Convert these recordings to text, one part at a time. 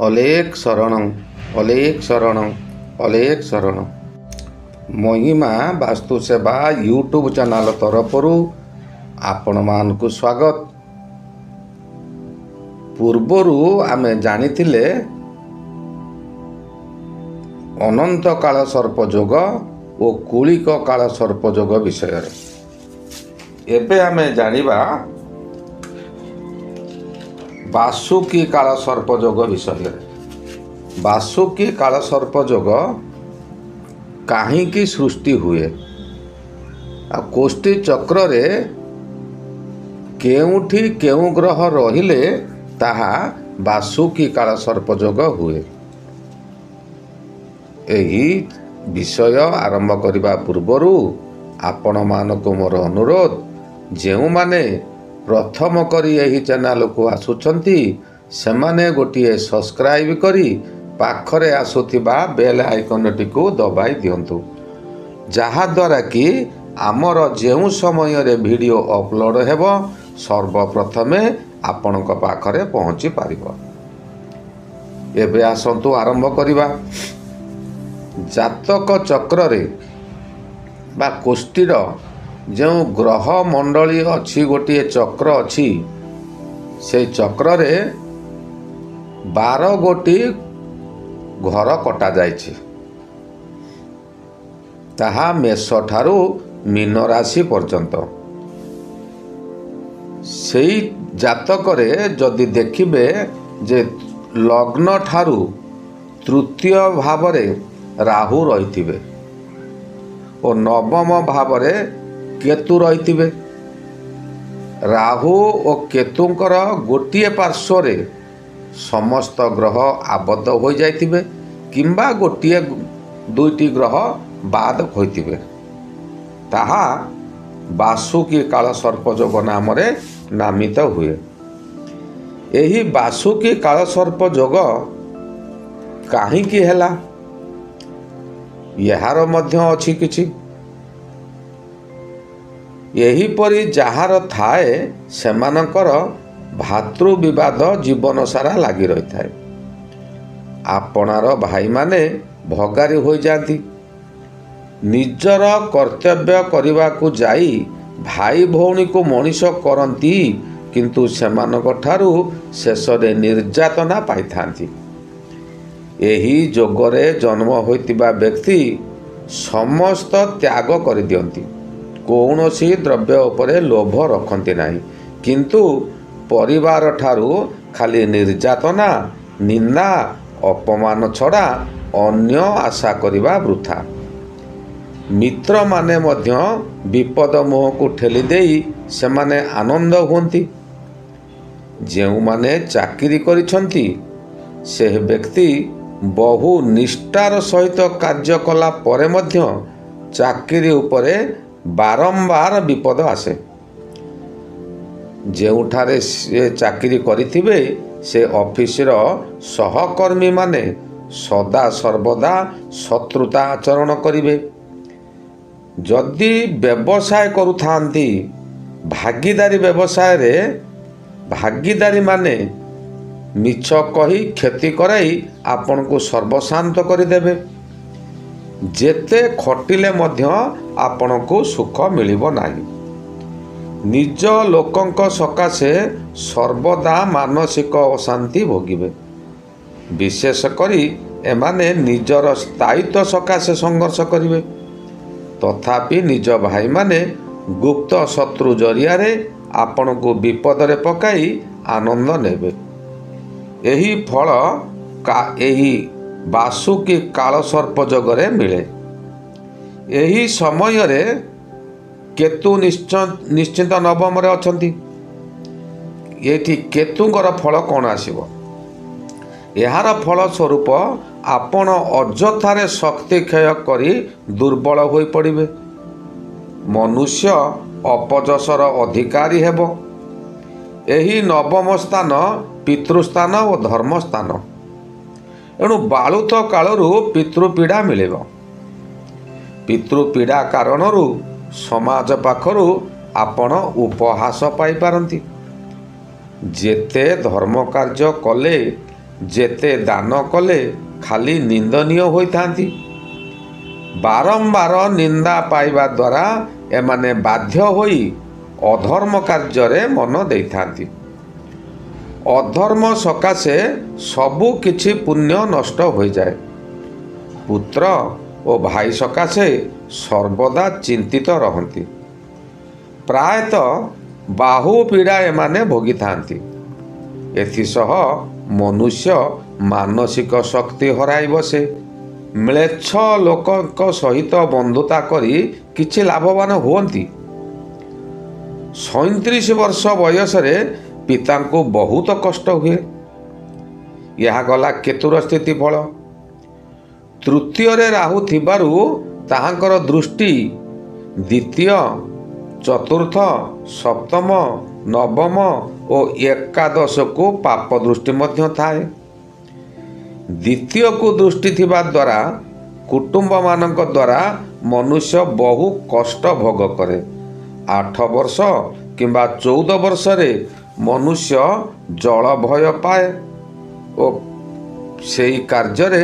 ଅଲେଖ ଶରଣ ଅଲେଖ ଶରଣ ଅଲେଖ ଶରଣ। ମହିମା ବାସ୍ତୁ ସେବା YouTube channel ତରଫରୁ ଆପଣମାନଙ୍କୁ ସ୍ୱାଗତ। ପୂର୍ବରୁ ଆମେ ଜାଣିଥିଲେ ଅନନ୍ତ କାଳ ସର୍ପ ଯୋଗ ଓ କୂଳିକ କାଳ ସର୍ପ ଯୋଗ ବିଷୟରେ। ଏବେ ଆମେ ଜାଣିବା ବାସୁକି କାଳ ସର୍ପ ଯୋଗ ବିଷୟରେ। ବାସୁକି କାଳ ସର୍ପ ଯୋଗ କାହିଁକି ସୃଷ୍ଟି ହୁଏ ଆଉ କୋଷ୍ଠୀ ଚକ୍ରରେ କେଉଁଠି କେଉଁ ଗ୍ରହ ରହିଲେ ତାହା ବାସୁକି କାଳ ସର୍ପ ଯୋଗ ହୁଏ। ଏହି ବିଷୟ ଆରମ୍ଭ କରିବା ପୂର୍ବରୁ ଆପଣମାନଙ୍କୁ ମୋର ଅନୁରୋଧ, ଯେଉଁମାନେ ପ୍ରଥମ କରି ଏହି ଚ୍ୟାନେଲକୁ ଆସୁଛନ୍ତି ସେମାନେ ଗୋଟିଏ ସବସ୍କ୍ରାଇବ୍ କରି ପାଖରେ ଆସୁଥିବା ବେଲ୍ ଆଇକନ୍ଟିକୁ ଦବାଇ ଦିଅନ୍ତୁ, ଯାହାଦ୍ୱାରା କି ଆମର ଯେଉଁ ସମୟରେ ଭିଡ଼ିଓ ଅପଲୋଡ଼ ହେବ ସର୍ବପ୍ରଥମେ ଆପଣଙ୍କ ପାଖରେ ପହଞ୍ଚି ପାରିବ। ଏବେ ଆସନ୍ତୁ ଆରମ୍ଭ କରିବା। ଜାତକ ଚକ୍ରରେ ବା କୋଷ୍ଠୀର ଯେଉଁ ଗ୍ରହ ମଣ୍ଡଳୀ ଅଛି, ଗୋଟିଏ ଚକ୍ର ଅଛି, ସେଇ ଚକ୍ରରେ 12 ଗୋଟି ଘର କଟାଯାଇଛି। ତାହା ମେଷ ଠାରୁ ମୀନ ରାଶି ପର୍ଯ୍ୟନ୍ତ। ସେଇ ଜାତକରେ ଯଦି ଦେଖିବେ ଯେ ଲଗ୍ନ ଠାରୁ ତୃତୀୟ ଭାବରେ ରାହୁ ରହିଥିବେ ଓ ନବମ ଭାବରେ କେତୁ ରହିଥିବେ। ରାହୁ ଓ କେତୁଙ୍କର ଗୋଟିଏ ପାର୍ଶ୍ୱରେ ସମସ୍ତ ଗ୍ରହ ଆବଦ୍ଧ ହୋଇଯାଇଥିବେ କିମ୍ବା ଗୋଟିଏ ଦୁଇଟି ଗ୍ରହ ବାଦ ହୋଇଥିବେ। ତାହା ବାସୁକି କାଳ ସର୍ପ ଯୋଗ ନାମରେ ନାମିତ ହୁଏ। ଏହି ବାସୁକି କାଳ ସର୍ପ ଯୋଗ କାହିଁକି ହେଲା, ଏହାର ମଧ୍ୟ ଅଛି କିଛି। ଏହିପରି ଯାହାର ଥାଏ ସେମାନଙ୍କର ଭାତୃ ବିବାଦ ଜୀବନ ସାରା ଲାଗି ରହିଥାଏ। ଆପଣାର ଭାଇମାନେ ଭଗାରି ହୋଇଯାଆନ୍ତି। ନିଜର କର୍ତ୍ତବ୍ୟ କରିବାକୁ ଯାଇ ଭାଇ ଭଉଣୀକୁ ମଣିଷ କରନ୍ତି, କିନ୍ତୁ ସେମାନଙ୍କ ଠାରୁ ଶେଷରେ ନିର୍ଯାତନା ପାଇଥାନ୍ତି। ଏହି ଯୋଗରେ ଜନ୍ମ ହୋଇଥିବା ବ୍ୟକ୍ତି ସମସ୍ତ ତ୍ୟାଗ କରିଦିଅନ୍ତି। କୌଣସି ଦ୍ରବ୍ୟ ଉପରେ ଲୋଭ ରଖନ୍ତି ନାହିଁ, କିନ୍ତୁ ପରିବାର ଠାରୁ ଖାଲି ନିର୍ଯାତନା, ନିନ୍ଦା, ଅପମାନ ଛଡ଼ା ଅନ୍ୟ ଆଶା କରିବା ବୃଥା। ମିତ୍ରମାନେ ମଧ୍ୟ ବିପଦ ମୁହଁକୁ ଠେଲି ଦେଇ ସେମାନେ ଆନନ୍ଦ ହୁଅନ୍ତି। ଯେଉଁମାନେ ଚାକିରି କରିଛନ୍ତି ସେ ବ୍ୟକ୍ତି ବହୁ ନିଷ୍ଠାର ସହିତ କାର୍ଯ୍ୟ କଲା ପରେ ମଧ୍ୟ ଚାକିରି ଉପରେ ବାରମ୍ବାର ବିପଦ ଆସେ। ଯେଉଁଠାରେ ସେ ଚାକିରି କରିଥିବେ ସେ ଅଫିସର ସହକର୍ମୀମାନେ ସଦା ସର୍ବଦା ଶତ୍ରୁତା ଆଚରଣ କରିବେ। ଯଦି ବ୍ୟବସାୟ କରୁଥାନ୍ତି, ଭାଗିଦାରୀ ବ୍ୟବସାୟରେ ଭାଗିଦାରୀମାନେ ମିଛ କହି କ୍ଷତି କରାଇ ଆପଣଙ୍କୁ ସର୍ବଶାନ୍ତ କରିଦେବେ। ଯେତେ ଖଟିଲେ ମଧ୍ୟ ଆପଣଙ୍କୁ ସୁଖ ମିଳିବ ନାହିଁ। ନିଜ ଲୋକଙ୍କ ସକାଶେ ସର୍ବଦା ମାନସିକ ଅଶାନ୍ତି ଭୋଗିବେ। ବିଶେଷ କରି ଏମାନେ ନିଜର ସ୍ଥାୟିତ୍ୱ ସକାଶେ ସଂଘର୍ଷ କରିବେ। ତଥାପି ନିଜ ଭାଇମାନେ ଗୁପ୍ତ ଶତ୍ରୁ ଜରିଆରେ ଆପଣଙ୍କୁ ବିପଦରେ ପକାଇ ଆନନ୍ଦ ନେବେ। ଏହି ଫଳ ଏହି ବାସୁକି କାଳ ସର୍ପ ଯୋଗରେ ମିଳେ। ଏହି ସମୟରେ କେତୁ ନିଶ୍ଚିନ୍ତ ନବମରେ ଅଛନ୍ତି। ଏଠି କେତୁଙ୍କର ଫଳ କ'ଣ ଆସିବ? ଏହାର ଫଳ ସ୍ୱରୂପ ଆପଣ ଅଯଥାରେ ଶକ୍ତି କ୍ଷୟ କରି ଦୁର୍ବଳ ହୋଇପଡ଼ିବେ। ମନୁଷ୍ୟ ଅପଯଶର ଅଧିକାରୀ ହେବ। ଏହି ନବମ ସ୍ଥାନ ପିତୃସ୍ଥାନ ଓ ଧର୍ମସ୍ଥାନ। ଏଣୁ ବାଳୁତ କାଳରୁ ପିତୃପୀଡ଼ା ମିଳିବ। ପିତୃପୀଡ଼ା କାରଣରୁ ସମାଜ ପାଖରୁ ଆପଣ ଉପହାସ ପାଇପାରନ୍ତି। ଯେତେ ଧର୍ମ କାର୍ଯ୍ୟ କଲେ ଯେତେ ଦାନ କଲେ ଖାଲି ନିନ୍ଦନୀୟ ହୋଇଥାନ୍ତି। ବାରମ୍ବାର ନିନ୍ଦା ପାଇବା ଦ୍ୱାରା ଏମାନେ ବାଧ୍ୟ ହୋଇ ଅଧର୍ମ କାର୍ଯ୍ୟରେ ମନ ଦେଇଥାନ୍ତି। ଅଧର୍ମ ସକାଶେ ସବୁ କିଛି ପୁଣ୍ୟ ନଷ୍ଟ ହୋଇଯାଏ। ପୁତ୍ର ଓ ଭାଇ ସକାଶେ ସର୍ବଦା ଚିନ୍ତିତ ରହନ୍ତି। ପ୍ରାୟତଃ ବାହୁ ପୀଡ଼ା ଏମାନେ ଭୋଗିଥାନ୍ତି। ଏଥିସହ ମନୁଷ୍ୟ ମାନସିକ ଶକ୍ତି ହରାଇ ବସେ। ମ୍ଲେଚ୍ଛ ଲୋକଙ୍କ ସହିତ ବନ୍ଧୁତା କରି କିଛି ଲାଭବାନ ହୁଅନ୍ତି। 37 ବର୍ଷ ବୟସରେ ପିତାଙ୍କୁ ବହୁତ କଷ୍ଟ ହୁଏ। ଏହା ଗଲା କେତୁର ସ୍ଥିତି ଫଳ। ତୃତୀୟରେ ରାହୁ ଥିବାରୁ ତାହାଙ୍କର ଦୃଷ୍ଟି ଦ୍ୱିତୀୟ, ଚତୁର୍ଥ, ସପ୍ତମ, ନବମ ଓ ଏକାଦଶକୁ ପାପ ଦୃଷ୍ଟି ମଧ୍ୟ ଥାଏ। ଦ୍ୱିତୀୟକୁ ଦୃଷ୍ଟି ଥିବା ଦ୍ୱାରା କୁଟୁମ୍ବମାନଙ୍କ ଦ୍ୱାରା ମନୁଷ୍ୟ ବହୁ କଷ୍ଟ ଭୋଗ କରେ। 8 ବର୍ଷ କିମ୍ବା 14 ବର୍ଷରେ ମନୁଷ୍ୟ ଜଳ ଭୟ ପାଏ ଓ ସେହି କାର୍ଯ୍ୟରେ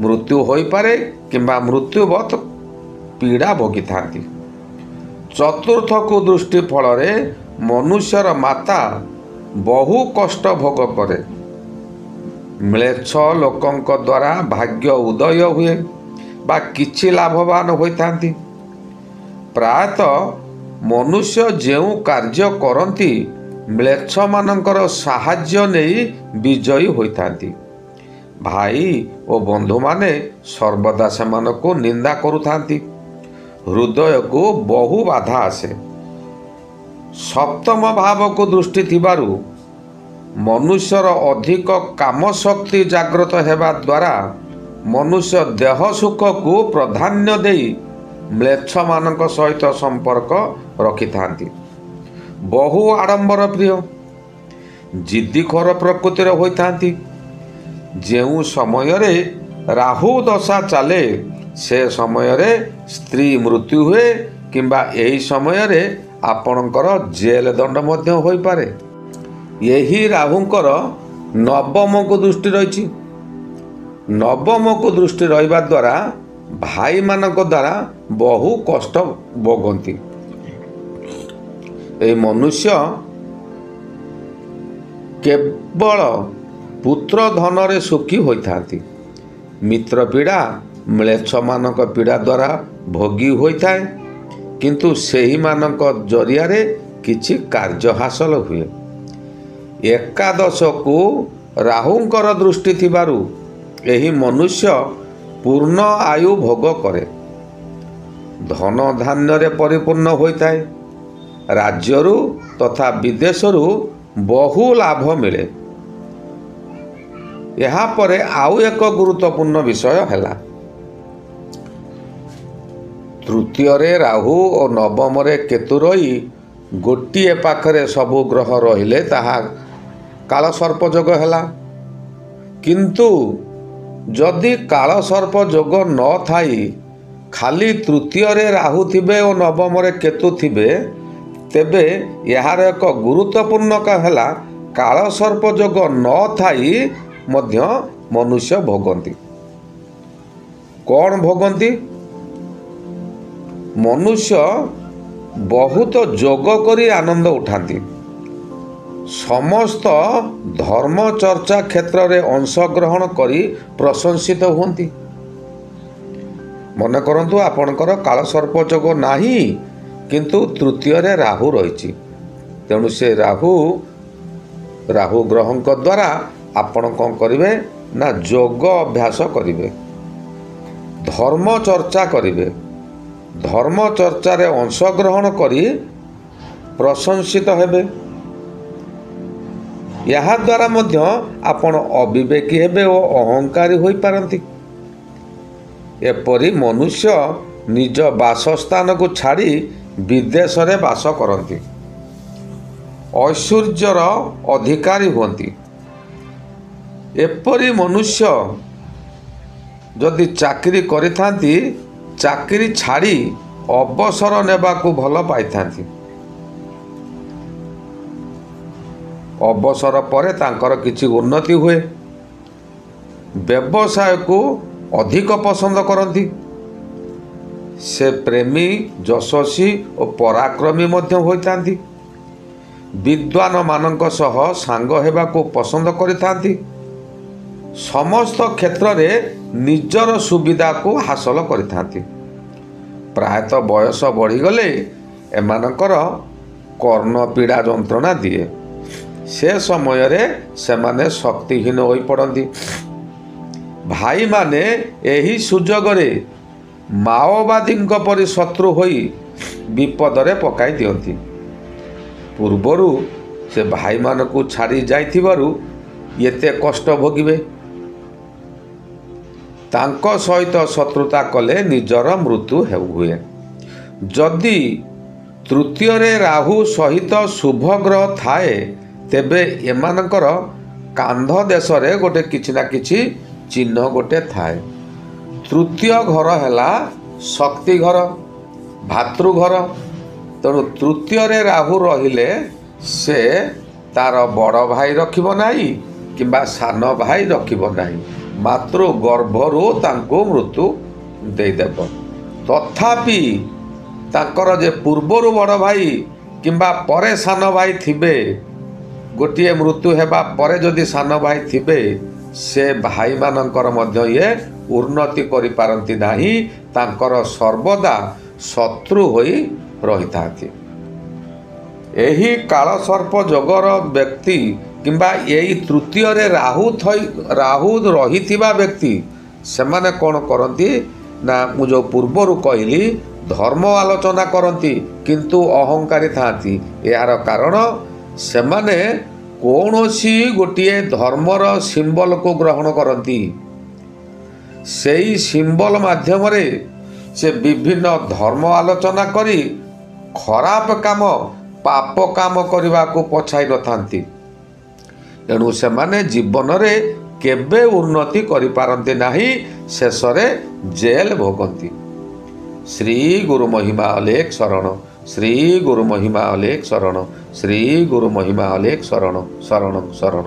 ମୃତ୍ୟୁ ହୋଇପାରେ କିମ୍ବା ମୃତ୍ୟୁବତ୍ ପୀଡ଼ା ଭୋଗିଥାନ୍ତି। ଚତୁର୍ଥକୁ ଦୃଷ୍ଟି ଫଳରେ ମନୁଷ୍ୟର ମାତା ବହୁ କଷ୍ଟ ଭୋଗ କରେ। ମ୍ଲେଚ୍ଛ ଲୋକଙ୍କ ଦ୍ୱାରା ଭାଗ୍ୟ ଉଦୟ ହୁଏ ବା କିଛି ଲାଭବାନ ହୋଇଥାନ୍ତି। ପ୍ରାୟତଃ ମନୁଷ୍ୟ ଯେଉଁ କାର୍ଯ୍ୟ କରନ୍ତି ମ୍ଲେଚ୍ଛମାନଙ୍କର ସାହାଯ୍ୟ ନେଇ ବିଜୟୀ ହୋଇଥାନ୍ତି। ଭାଇ ଓ ବନ୍ଧୁମାନେ ସର୍ବଦା ସେମାନଙ୍କୁ ନିନ୍ଦା କରୁଥାନ୍ତି। ହୃଦୟକୁ ବହୁ ବାଧା ଆସେ। ସପ୍ତମ ଭାବକୁ ଦୃଷ୍ଟି ଥିବାରୁ ମନୁଷ୍ୟର ଅଧିକ କାମ ଶକ୍ତି ଜାଗ୍ରତ ହେବା ଦ୍ୱାରା ମନୁଷ୍ୟ ଦେହ ସୁଖକୁ ପ୍ରାଧାନ୍ୟ ଦେଇ ମ୍ଲେଚ୍ଛମାନଙ୍କ ସହିତ ସମ୍ପର୍କ ରଖିଥାନ୍ତି। ବହୁ ଆଡ଼ମ୍ବର ପ୍ରିୟ, ଜିଦ୍ଦିଖୋର ପ୍ରକୃତିର ହୋଇଥାନ୍ତି। ଯେଉଁ ସମୟରେ ରାହୁ ଦଶା ଚାଲେ ସେ ସମୟରେ ସ୍ତ୍ରୀ ମୃତ୍ୟୁ ହୁଏ କିମ୍ବା ଏହି ସମୟରେ ଆପଣଙ୍କର ଜେଲ୍ ଦଣ୍ଡ ମଧ୍ୟ ହୋଇପାରେ। ଏହି ରାହୁଙ୍କର ନବମକୁ ଦୃଷ୍ଟି ରହିଛି। ନବମକୁ ଦୃଷ୍ଟି ରହିବା ଦ୍ୱାରା ଭାଇମାନଙ୍କ ଦ୍ୱାରା ବହୁ କଷ୍ଟ ଭୋଗନ୍ତି। ଏହି ମନୁଷ୍ୟ କେବଳ ପୁତ୍ର ଧନରେ ସୁଖୀ ହୋଇଥାନ୍ତି। ମିତ୍ର ପୀଡ଼ା ମ୍ଲେଚ୍ଛମାନଙ୍କ ପୀଡ଼ା ଦ୍ୱାରା ଭୋଗୀ ହୋଇଥାଏ, କିନ୍ତୁ ସେହିମାନଙ୍କ ଜରିଆରେ କିଛି କାର୍ଯ୍ୟ ହାସଲ ହୁଏ। ଏକାଦଶକୁ ରାହୁଙ୍କର ଦୃଷ୍ଟି ଥିବାରୁ ଏହି ମନୁଷ୍ୟ ପୂର୍ଣ୍ଣ ଆୟୁ ଭୋଗ କରେ। ଧନ ଧାନ୍ୟରେ ପରିପୂର୍ଣ୍ଣ ହୋଇଥାଏ। ରାଜ୍ୟରୁ ତଥା ବିଦେଶରୁ ବହୁ ଲାଭ ମିଳେ। ଏହାପରେ ଆଉ ଏକ ଗୁରୁତ୍ୱପୂର୍ଣ୍ଣ ବିଷୟ ହେଲା, ତୃତୀୟରେ ରାହୁ ଓ ନବମରେ କେତୁ ରହି ଗୋଟିଏ ପାଖରେ ସବୁ ଗ୍ରହ ରହିଲେ ତାହା କାଳସର୍ପ ଯୋଗ ହେଲା। କିନ୍ତୁ ଯଦି କାଳସର୍ପ ଯୋଗ ନଥାଇ ଖାଲି ତୃତୀୟରେ ରାହୁ ଥିବେ ଓ ନବମରେ କେତୁ ଥିବେ, ତେବେ ଏହାର ଏକ ଗୁରୁତ୍ୱପୂର୍ଣ୍ଣ ହେଲା କାଳସର୍ପ ଯୋଗ ନଥାଇ ମଧ୍ୟ ମନୁଷ୍ୟ ଭୋଗନ୍ତି। କ'ଣ ଭୋଗନ୍ତି? ମନୁଷ୍ୟ ବହୁତ ଯୋଗ କରି ଆନନ୍ଦ ଉଠାନ୍ତି। ସମସ୍ତ ଧର୍ମ ଚର୍ଚ୍ଚା କ୍ଷେତ୍ରରେ ଅଂଶଗ୍ରହଣ କରି ପ୍ରଶଂସିତ ହୁଅନ୍ତି। ମନେ କରନ୍ତୁ ଆପଣଙ୍କର କାଳସର୍ପ ଯୋଗ ନାହିଁ, କିନ୍ତୁ ତୃତୀୟରେ ରାହୁ ରହିଛି। ତେଣୁ ସେ ରାହୁ ଗ୍ରହଙ୍କ ଦ୍ୱାରା ଆପଣ କ'ଣ କରିବେ ନା ଯୋଗ ଅଭ୍ୟାସ କରିବେ, ଧର୍ମ ଚର୍ଚ୍ଚା କରିବେ। ଧର୍ମ ଚର୍ଚ୍ଚାରେ ଅଂଶଗ୍ରହଣ କରି ପ୍ରଶଂସିତ ହେବେ। ଏହାଦ୍ୱାରା ମଧ୍ୟ ଆପଣ ଅବିବେକୀ ହେବେ ଓ ଅହଙ୍କାରୀ ହୋଇପାରନ୍ତି। ଏପରି ମନୁଷ୍ୟ ନିଜ ବାସସ୍ଥାନକୁ ଛାଡ଼ି ବିଦେଶରେ ବାସ କରନ୍ତି। ଐଶ୍ୱର୍ଯ୍ୟର ଅଧିକାରୀ ହୁଅନ୍ତି। ଏପରି ମନୁଷ୍ୟ ଯଦି ଚାକିରି କରିଥାନ୍ତି, ଚାକିରି ଛାଡ଼ି ଅବସର ନେବାକୁ ଭଲ ପାଇଥାନ୍ତି। ଅବସର ପରେ ତାଙ୍କର କିଛି ଉନ୍ନତି ହୁଏ। ବ୍ୟବସାୟକୁ ଅଧିକ ପସନ୍ଦ କରନ୍ତି। ସେ ପ୍ରେମୀ, ଯଶସ୍ୱୀ ଓ ପରାକ୍ରମୀ ମଧ୍ୟ ହୋଇଥାନ୍ତି। ବିଦ୍ୱାନମାନଙ୍କ ସହ ସାଙ୍ଗ ହେବାକୁ ପସନ୍ଦ କରିଥାନ୍ତି। ସମସ୍ତ କ୍ଷେତ୍ରରେ ନିଜର ସୁବିଧାକୁ ହାସଲ କରିଥାନ୍ତି। ପ୍ରାୟତଃ ବୟସ ବଢ଼ିଗଲେ ଏମାନଙ୍କର କର୍ଣ୍ଣପୀଡ଼ା ଯନ୍ତ୍ରଣା ଦିଏ। ସେ ସମୟରେ ସେମାନେ ଶକ୍ତିହୀନ ହୋଇପଡ଼ନ୍ତି। ଭାଇମାନେ ଏହି ସୁଯୋଗରେ ମାଓବାଦୀଙ୍କ ପରି ଶତ୍ରୁ ହୋଇ ବିପଦରେ ପକାଇ ଦିଅନ୍ତି। ପୂର୍ବରୁ ସେ ଭାଇମାନଙ୍କୁ ଛାଡ଼ି ଯାଇଥିବାରୁ ଏତେ କଷ୍ଟ ଭୋଗିବେ। ତାଙ୍କ ସହିତ ଶତ୍ରୁତା କଲେ ନିଜର ମୃତ୍ୟୁ ହୁଏ। ଯଦି ତୃତୀୟରେ ରାହୁ ସହିତ ଶୁଭ ଗ୍ରହ ଥାଏ, ତେବେ ଏମାନଙ୍କର କାନ୍ଧ ଦେଶରେ କିଛି ନା କିଛି ଚିହ୍ନ ଥାଏ। ତୃତୀୟ ଘର ହେଲା ଶକ୍ତି ଘର, ଭାତୃଘର। ତେଣୁ ତୃତୀୟରେ ରାହୁ ରହିଲେ ସେ ତାର ବଡ଼ ଭାଇ ରଖିବ ନାହିଁ କିମ୍ବା ସାନ ଭାଇ ରଖିବ ନାହିଁ, ମାତୃ ଗର୍ଭରୁ ତାଙ୍କୁ ମୃତ୍ୟୁ ଦେଇଦେବ। ତଥାପି ତାଙ୍କର ଯେ ପୂର୍ବରୁ ବଡ଼ ଭାଇ କିମ୍ବା ପରେ ସାନ ଭାଇ ଥିବେ, ଗୋଟିଏ ମୃତ୍ୟୁ ହେବା ପରେ ଯଦି ସାନ ଭାଇ ଥିବେ, ସେ ଭାଇମାନଙ୍କର ମଧ୍ୟ ଉନ୍ନତି କରିପାରନ୍ତି ନାହିଁ। ତାଙ୍କର ସର୍ବଦା ଶତ୍ରୁ ହୋଇ ରହିଥାନ୍ତି। ଏହି କାଳସର୍ପ ଯୋଗର ବ୍ୟକ୍ତି କିମ୍ବା ଏହି ତୃତୀୟରେ ରାହୁ ରହିଥିବା ବ୍ୟକ୍ତି ସେମାନେ କ'ଣ କରନ୍ତି ନା, ମୁଁ ଯେଉଁ ପୂର୍ବରୁ କହିଲି, ଧର୍ମ ଆଲୋଚନା କରନ୍ତି କିନ୍ତୁ ଅହଙ୍କାରୀ ଥାଆନ୍ତି। ଏହାର କାରଣ ସେମାନେ କୌଣସି ଗୋଟିଏ ଧର୍ମର ସିମ୍ବଲକୁ ଗ୍ରହଣ କରନ୍ତି। ସେହି ସିମ୍ବଲ ମାଧ୍ୟମରେ ସେ ବିଭିନ୍ନ ଧର୍ମ ଆଲୋଚନା କରି ଖରାପ କାମ, ପାପ କାମ କରିବାକୁ ପଛାଇ ନଥାନ୍ତି। ଏଣୁ ସେମାନେ ଜୀବନରେ କେବେ ଉନ୍ନତି କରିପାରନ୍ତି ନାହିଁ, ଶେଷରେ ଜେଲ୍ ଭୋଗନ୍ତି। ଶ୍ରୀ ଗୁରୁ ମହିମା ଅଲେଖ ଶରଣ। ଶ୍ରୀ ଗୁରୁ ମହିମା ଅଲେଖ ଶରଣ। ଶ୍ରୀ ଗୁରୁ ମହିମା ଅଲେଖ ଶରଣ। ଶରଣ ଶରଣ।